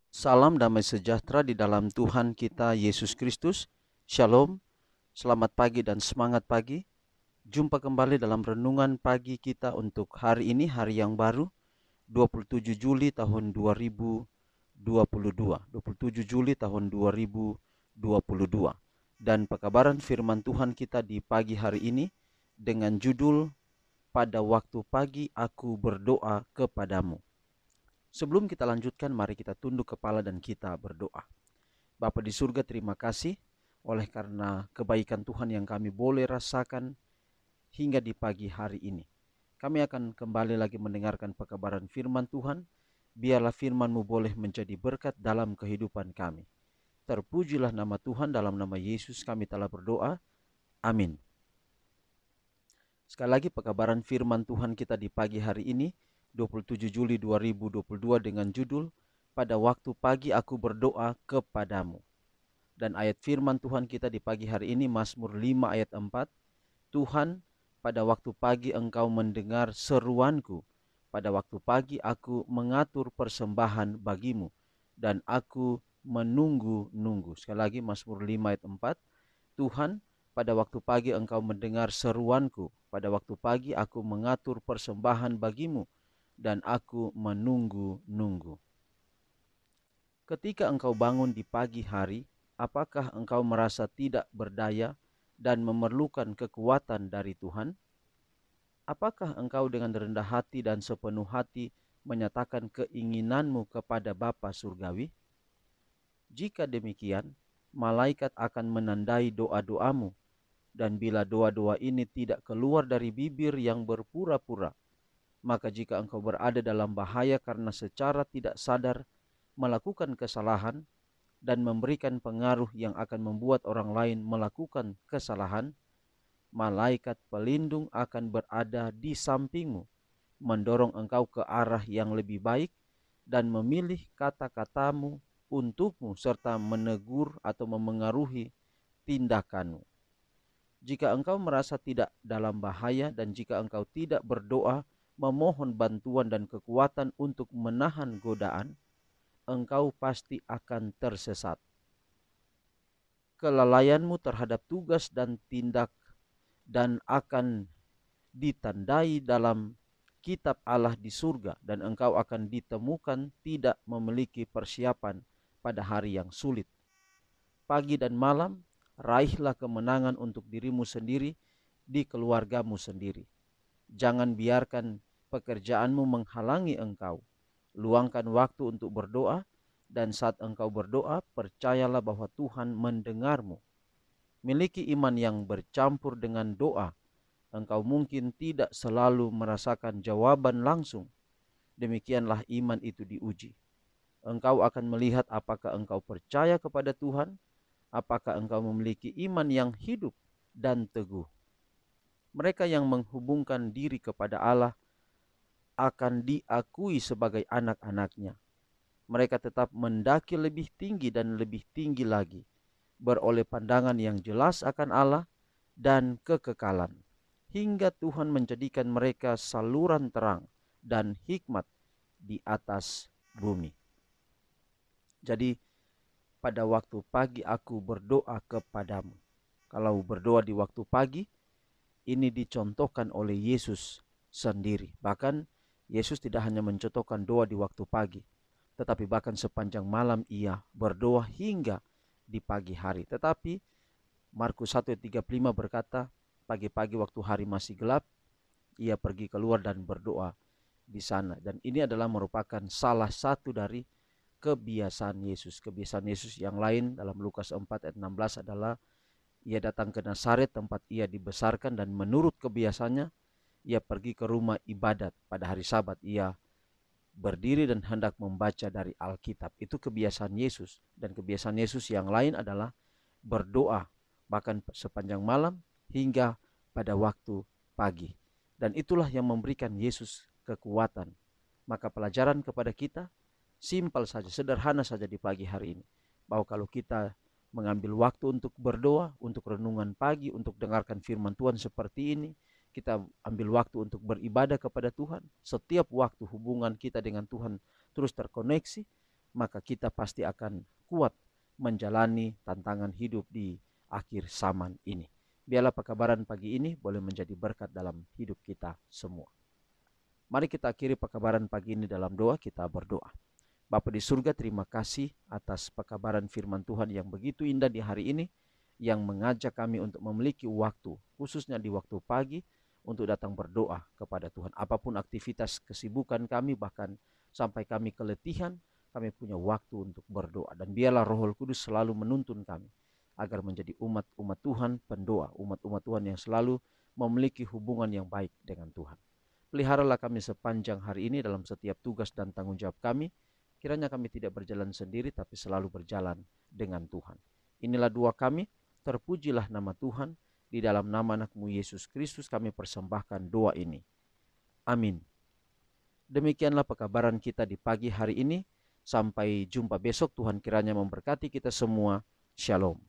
Salam damai sejahtera di dalam Tuhan kita Yesus Kristus. Shalom, selamat pagi dan semangat pagi. Jumpa kembali dalam renungan pagi kita untuk hari ini, hari yang baru, 27 Juli tahun 2022. 27 Juli tahun 2022. Dan pekabaran firman Tuhan kita di pagi hari ini dengan judul Pada Waktu Pagi Aku Berdoa Kepadamu. Sebelum kita lanjutkan, mari kita tunduk kepala dan kita berdoa. Bapa di surga, terima kasih oleh karena kebaikan Tuhan yang kami boleh rasakan hingga di pagi hari ini. Kami akan kembali lagi mendengarkan pekabaran firman Tuhan. Biarlah firman-Mu boleh menjadi berkat dalam kehidupan kami. Terpujilah nama Tuhan, dalam nama Yesus kami telah berdoa. Amin. Sekali lagi pekabaran firman Tuhan kita di pagi hari ini, 27 Juli 2022 dengan judul Pada Waktu Pagi Aku Berdoa Kepadamu. Dan ayat firman Tuhan kita di pagi hari ini Mazmur 5 ayat 4. Tuhan, pada waktu pagi Engkau mendengar seruanku. Pada waktu pagi aku mengatur persembahan bagimu dan aku menunggu-nunggu. Sekali lagi Mazmur 5 ayat 4. Tuhan, pada waktu pagi Engkau mendengar seruanku. Pada waktu pagi aku mengatur persembahan bagimu dan aku menunggu-nunggu. Ketika engkau bangun di pagi hari, apakah engkau merasa tidak berdaya dan memerlukan kekuatan dari Tuhan? Apakah engkau dengan rendah hati dan sepenuh hati menyatakan keinginanmu kepada Bapa Surgawi? Jika demikian, malaikat akan menandai doa-doamu, dan bila doa-doa ini tidak keluar dari bibir yang berpura-pura, maka jika engkau berada dalam bahaya karena secara tidak sadar melakukan kesalahan, dan memberikan pengaruh yang akan membuat orang lain melakukan kesalahan, malaikat pelindung akan berada di sampingmu, mendorong engkau ke arah yang lebih baik dan memilih kata-katamu untukmu serta menegur atau memengaruhi tindakanmu. Jika engkau merasa tidak dalam bahaya dan jika engkau tidak berdoa memohon bantuan dan kekuatan untuk menahan godaan, engkau pasti akan tersesat. Kelalaianmu terhadap tugas dan tindak dan akan ditandai dalam kitab Allah di surga, dan engkau akan ditemukan tidak memiliki persiapan pada hari yang sulit. Pagi dan malam, raihlah kemenangan untuk dirimu sendiri di keluargamu sendiri. Jangan biarkan pekerjaanmu menghalangi engkau. Luangkan waktu untuk berdoa, dan saat engkau berdoa, percayalah bahwa Tuhan mendengarmu. Miliki iman yang bercampur dengan doa. Engkau mungkin tidak selalu merasakan jawaban langsung. Demikianlah iman itu diuji. Engkau akan melihat apakah engkau percaya kepada Tuhan, apakah engkau memiliki iman yang hidup dan teguh. Mereka yang menghubungkan diri kepada Allah akan diakui sebagai anak-anaknya. Mereka tetap mendaki lebih tinggi dan lebih tinggi lagi, beroleh pandangan yang jelas akan Allah dan kekekalan, hingga Tuhan menjadikan mereka saluran terang dan hikmat di atas bumi. Jadi pada waktu pagi aku berdoa kepadamu. Kalau berdoa di waktu pagi, ini dicontohkan oleh Yesus sendiri. Bahkan Yesus tidak hanya mencontohkan doa di waktu pagi, tetapi bahkan sepanjang malam ia berdoa hingga di pagi hari. Tetapi Markus 1:35 berkata, pagi-pagi waktu hari masih gelap, ia pergi keluar dan berdoa di sana. Dan ini adalah merupakan salah satu dari kebiasaan Yesus. Kebiasaan Yesus yang lain dalam Lukas 4 ayat 16 adalah ia datang ke Nazaret tempat ia dibesarkan, dan menurut kebiasaannya ia pergi ke rumah ibadat pada hari Sabat. Ia berdiri dan hendak membaca dari Alkitab. Itu kebiasaan Yesus. Dan kebiasaan Yesus yang lain adalah berdoa bahkan sepanjang malam hingga pada waktu pagi. Dan itulah yang memberikan Yesus kekuatan. Maka pelajaran kepada kita simpel saja, sederhana saja di pagi hari ini, bahwa kalau kita mengambil waktu untuk berdoa, untuk renungan pagi, untuk dengarkan firman Tuhan seperti ini, kita ambil waktu untuk beribadah kepada Tuhan, setiap waktu hubungan kita dengan Tuhan terus terkoneksi, maka kita pasti akan kuat menjalani tantangan hidup di akhir zaman ini. Biarlah pekabaran pagi ini boleh menjadi berkat dalam hidup kita semua. Mari kita akhiri pekabaran pagi ini dalam doa. Kita berdoa. Bapa di surga, terima kasih atas pekabaran firman Tuhan yang begitu indah di hari ini, yang mengajak kami untuk memiliki waktu, khususnya di waktu pagi, untuk datang berdoa kepada Tuhan. Apapun aktivitas kesibukan kami, bahkan sampai kami keletihan, kami punya waktu untuk berdoa. Dan biarlah Roh Kudus selalu menuntun kami, agar menjadi umat-umat Tuhan pendoa, umat-umat Tuhan yang selalu memiliki hubungan yang baik dengan Tuhan. Peliharalah kami sepanjang hari ini dalam setiap tugas dan tanggung jawab kami. Kiranya kami tidak berjalan sendiri, tapi selalu berjalan dengan Tuhan. Inilah doa kami, terpujilah nama Tuhan. Di dalam nama anak-Mu Yesus Kristus kami persembahkan doa ini. Amin. Demikianlah pekabaran kita di pagi hari ini. Sampai jumpa besok. Tuhan kiranya memberkati kita semua. Shalom.